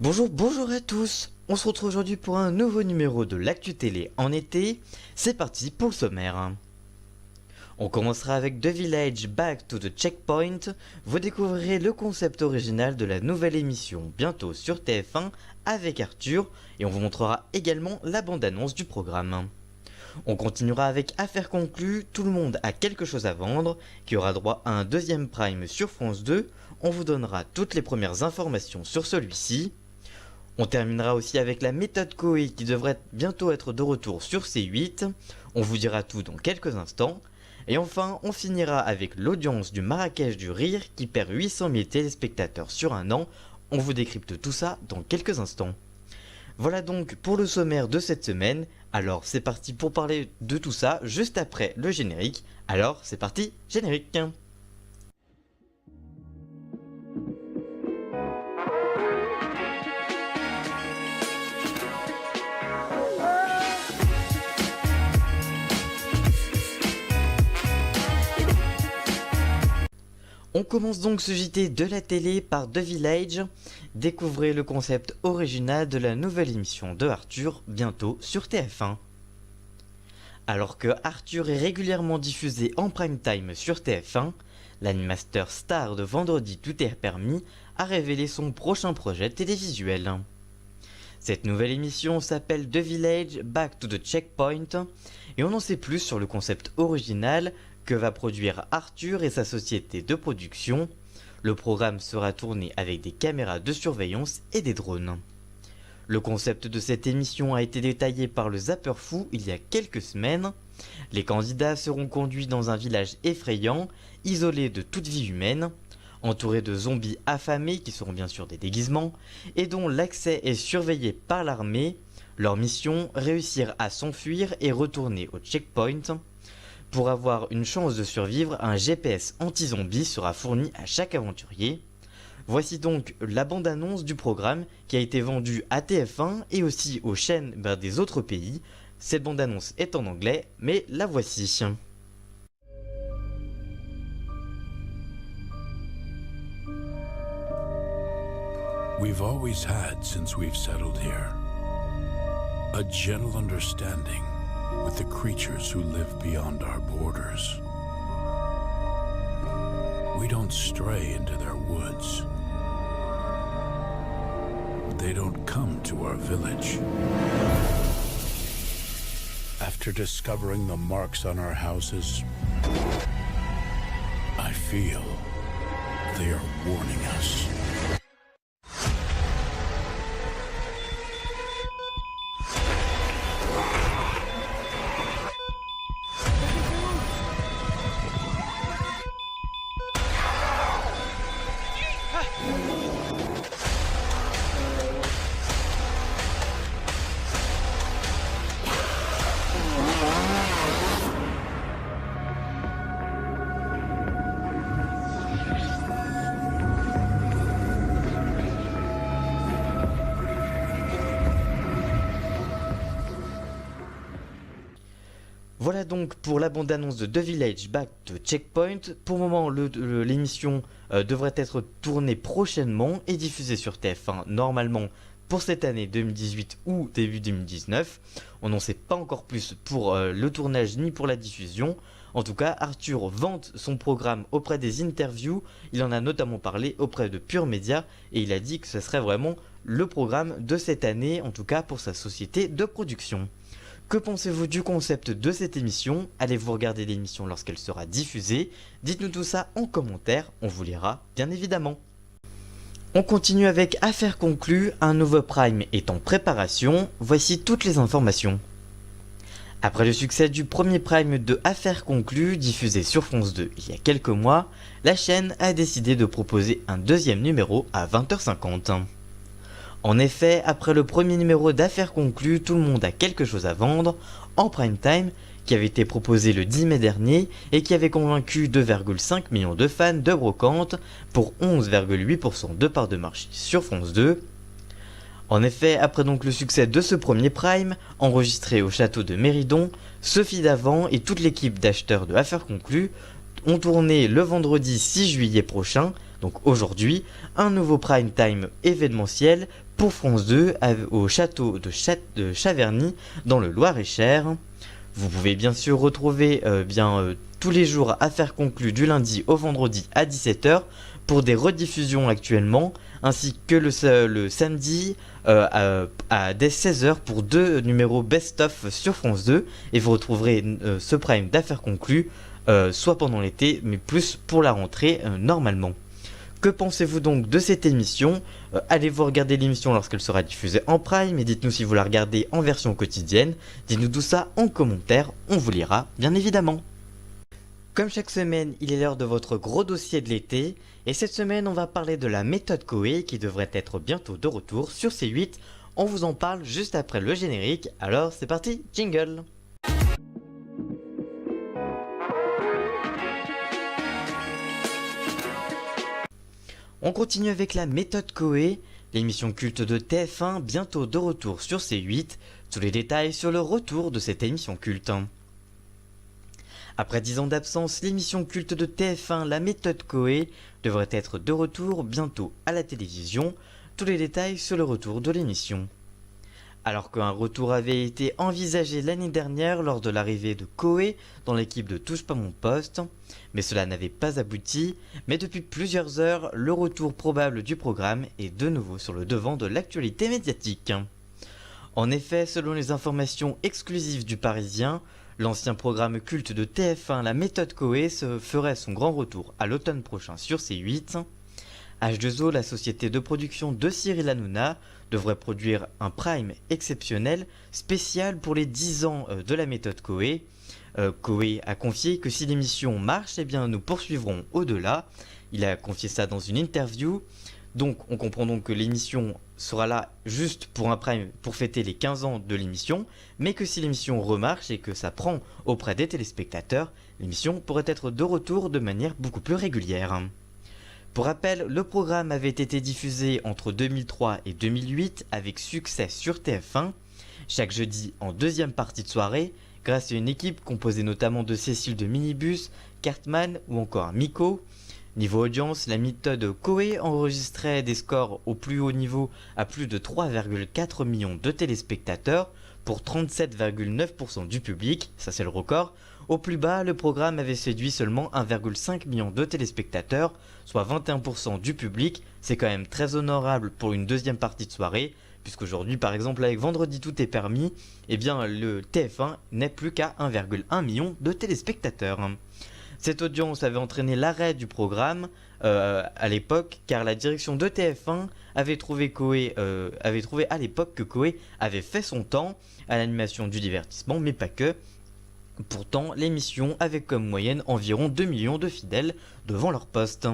Bonjour à tous. On se retrouve aujourd'hui pour un nouveau numéro de l'actu télé en été. C'est parti pour le sommaire. On commencera avec The Village Back to the Checkpoint. Vous découvrirez le concept original de la nouvelle émission bientôt sur TF1 avec Arthur et on vous montrera également la bande-annonce du programme. On continuera avec Affaires conclues, tout le monde a quelque chose à vendre, qui aura droit à un deuxième prime sur France 2. On vous donnera toutes les premières informations sur celui-ci. On terminera aussi avec la méthode Coué qui devrait bientôt être de retour sur C8. On vous dira tout dans quelques instants. Et enfin, on finira avec l'audience du Marrakech du Rire qui perd 800 000 téléspectateurs sur un an. On vous décrypte tout ça dans quelques instants. Voilà donc pour le sommaire de cette semaine. Alors c'est parti pour parler de tout ça juste après le générique. Alors c'est parti, générique. On commence donc ce JT de la télé par The Village. Découvrez le concept original de la nouvelle émission de Arthur, bientôt sur TF1. Alors que Arthur est régulièrement diffusé en prime time sur TF1, l'animateur star de Vendredi Tout est permis a révélé son prochain projet télévisuel. Cette nouvelle émission s'appelle The Village Back to the Checkpoint et on en sait plus sur le concept original que va produire Arthur et sa société de production. Le programme sera tourné avec des caméras de surveillance et des drones. Le concept de cette émission a été détaillé par le Zapper Fou il y a quelques semaines. Les candidats seront conduits dans un village effrayant, isolé de toute vie humaine, entouré de zombies affamés qui seront bien sûr des déguisements, et dont l'accès est surveillé par l'armée. Leur mission, réussir à s'enfuir et retourner au checkpoint. Pour avoir une chance de survivre, un GPS anti-zombie sera fourni à chaque aventurier. Voici donc la bande-annonce du programme qui a été vendue à TF1 et aussi aux chaînes des autres pays. Cette bande-annonce est en anglais, mais la voici. We've always had, since we've settled here, a gentle understanding with the creatures who live beyond our borders. We don't stray into their woods. They don't come to our village. After discovering the marks on our houses, I feel they are warning us. Voilà donc pour la bande-annonce de The Village Back to Checkpoint. Pour le moment, l'émission devrait être tournée prochainement et diffusée sur TF1 normalement pour cette année 2018 ou début 2019. On n'en sait pas encore plus pour le tournage ni pour la diffusion. En tout cas, Arthur vante son programme auprès des interviews. Il en a notamment parlé auprès de Pure Média et il a dit que ce serait vraiment le programme de cette année, en tout cas pour sa société de production. Que pensez-vous du concept de cette émission? Allez-vous regarder l'émission lorsqu'elle sera diffusée? Dites-nous tout ça en commentaire, on vous lira bien évidemment. On continue avec Affaires conclues, un nouveau prime est en préparation, voici toutes les informations. Après le succès du premier prime de Affaires conclues, diffusé sur France 2 il y a quelques mois, la chaîne a décidé de proposer un deuxième numéro à 20h50. En effet, après le premier numéro d'Affaires conclues, tout le monde a quelque chose à vendre, en prime time, qui avait été proposé le 10 mai dernier et qui avait convaincu 2,5 millions de fans de Brocante pour 11,8% de part de marché sur France 2. En effet, après donc le succès de ce premier prime, enregistré au château de Méridon, Sophie Davant et toute l'équipe d'acheteurs de Affaires conclues ont tourné le vendredi 6 juillet prochain, donc aujourd'hui, un nouveau prime time événementiel pour France 2 au château de Chaverny dans le Loir-et-Cher. Vous pouvez bien sûr retrouver tous les jours Affaires conclues du lundi au vendredi à 17h pour des rediffusions actuellement, ainsi que le samedi dès 16h pour 2 numéros best-of sur France 2, et vous retrouverez ce prime d'Affaires conclues soit pendant l'été, mais plus pour la rentrée normalement. Que pensez-vous donc de cette émission ? Allez-vous regarder l'émission lorsqu'elle sera diffusée en prime, et dites-nous si vous la regardez en version quotidienne. Dites-nous tout ça en commentaire, on vous lira bien évidemment. Comme chaque semaine, il est l'heure de votre gros dossier de l'été, et cette semaine on va parler de la méthode Koei qui devrait être bientôt de retour sur C8. On vous en parle juste après le générique, alors c'est parti, jingle. On continue avec la méthode Koei, l'émission culte de TF1 bientôt de retour sur C8. Tous les détails sur le retour de cette émission culte. Après 10 ans d'absence, l'émission culte de TF1, la méthode Koei, devrait être de retour bientôt à la télévision. Tous les détails sur le retour de l'émission. Alors qu'un retour avait été envisagé l'année dernière lors de l'arrivée de Koei dans l'équipe de Touche pas mon poste, mais cela n'avait pas abouti, mais depuis plusieurs heures, le retour probable du programme est de nouveau sur le devant de l'actualité médiatique. En effet, selon les informations exclusives du Parisien, l'ancien programme culte de TF1, la méthode Koei, ferait son grand retour à l'automne prochain sur C8. H2O, la société de production de Cyril Hanouna, devrait produire un prime exceptionnel spécial pour les 10 ans de la méthode Koei. Koei a confié que si l'émission marche, eh bien nous poursuivrons au-delà. Il a confié ça dans une interview. Donc on comprend donc que l'émission sera là juste pour un prime pour fêter les 15 ans de l'émission, mais que si l'émission remarche et que ça prend auprès des téléspectateurs, l'émission pourrait être de retour de manière beaucoup plus régulière. Pour rappel, le programme avait été diffusé entre 2003 et 2008 avec succès sur TF1, chaque jeudi en deuxième partie de soirée, grâce à une équipe composée notamment de Cécile de Minibus, Cartman ou encore Miko. Niveau audience, la méthode Koei enregistrait des scores au plus haut niveau à plus de 3,4 millions de téléspectateurs pour 37,9% du public, ça c'est le record. Au plus bas, le programme avait séduit seulement 1,5 million de téléspectateurs, soit 21% du public. C'est quand même très honorable pour une deuxième partie de soirée, puisqu'aujourd'hui par exemple avec Vendredi tout est permis, eh bien le TF1 n'est plus qu'à 1,1 million de téléspectateurs. Cette audience avait entraîné l'arrêt du programme à l'époque, car la direction de TF1 avait trouvé à l'époque que Koei avait fait son temps à l'animation du divertissement, mais pas que. Pourtant, l'émission avait comme moyenne environ 2 millions de fidèles devant leur poste.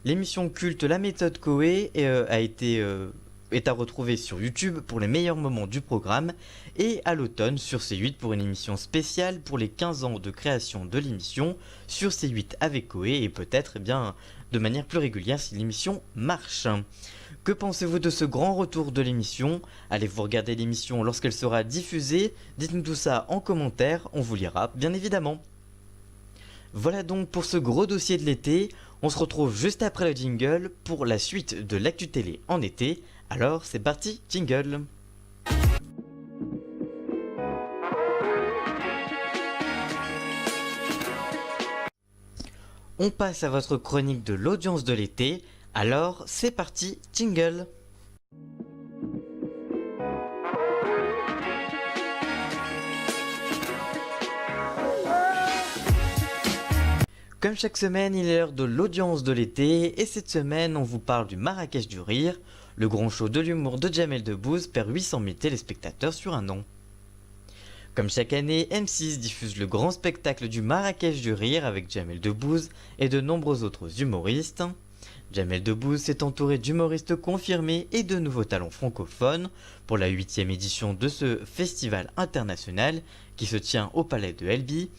L'émission culte La méthode Koei est à retrouver sur YouTube pour les meilleurs moments du programme et à l'automne sur C8 pour une émission spéciale pour les 15 ans de création de l'émission sur C8 avec Koei et peut-être de manière plus régulière si l'émission marche. Que pensez-vous de ce grand retour de l'émission ? Allez-vous regarder l'émission lorsqu'elle sera diffusée ? Dites-nous tout ça en commentaire, on vous lira bien évidemment. Voilà donc pour ce gros dossier de l'été, on se retrouve juste après le jingle pour la suite de l'actu télé en été. Alors c'est parti, jingle. On passe à votre chronique de l'audience de l'été. Alors, c'est parti, jingle. Comme chaque semaine, il est l'heure de l'audience de l'été, et cette semaine, on vous parle du Marrakech du Rire. Le grand show de l'humour de Jamel Debbouze perd 800 000 téléspectateurs sur un an. Comme chaque année, M6 diffuse le grand spectacle du Marrakech du Rire avec Jamel Debbouze et de nombreux autres humoristes. Jamel Debbouze s'est entouré d'humoristes confirmés et de nouveaux talents francophones pour la 8e édition de ce festival international qui se tient au Palais de Elbi.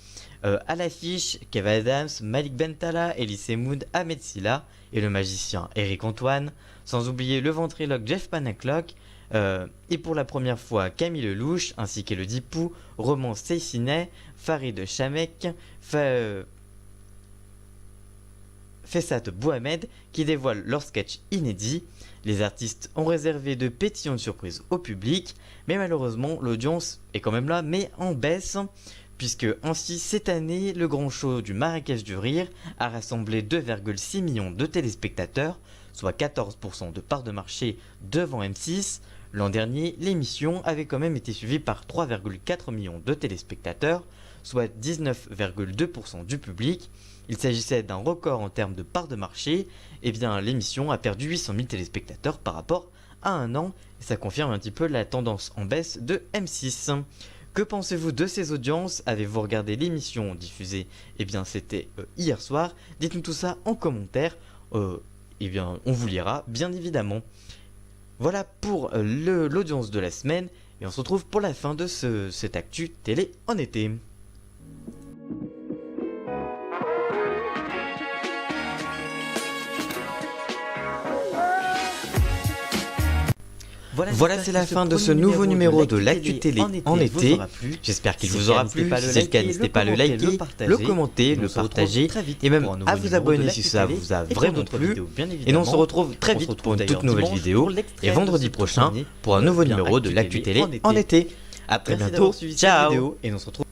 À l'affiche, Kev Adams, Malik Bentala, Elie Semoud, Ahmed Silla et le magicien Eric Antoine, sans oublier le ventriloque Jeff Panaclock, et pour la première fois Camille Lelouch, ainsi qu'Elodie Pou, Roman Seyssinet, Farid Chamek, Fessat Bouhamed qui dévoile leur sketch inédit. Les artistes ont réservé de pétillantes surprises au public, mais malheureusement l'audience est quand même là, mais en baisse, puisque ainsi cette année, le grand show du Marrakech du Rire a rassemblé 2,6 millions de téléspectateurs, soit 14% de part de marché devant M6. L'an dernier, l'émission avait quand même été suivie par 3,4 millions de téléspectateurs, soit 19,2% du public. Il s'agissait d'un record en termes de part de marché. Et bien l'émission a perdu 800 000 téléspectateurs par rapport à un an, et ça confirme un petit peu la tendance en baisse de M6. Que pensez-vous de ces audiences? Avez-vous regardé l'émission diffusée? Eh bien c'était hier soir. Dites-nous tout ça en commentaire. Eh bien on vous lira bien évidemment. Voilà pour l'audience de la semaine, et on se retrouve pour la fin de cette actu télé en été. Voilà, c'est la fin de ce nouveau numéro de l'actu télé en été. J'espère qu'il vous aura plu. Si c'est le cas, n'hésitez pas à le liker, le commenter, le partager et même à vous abonner si ça vous a vraiment plu. Et nous on se retrouve très vite pour une toute nouvelle vidéo et vendredi prochain pour un nouveau numéro de l'actu télé en été. A très bientôt, ciao. Et on se retrouve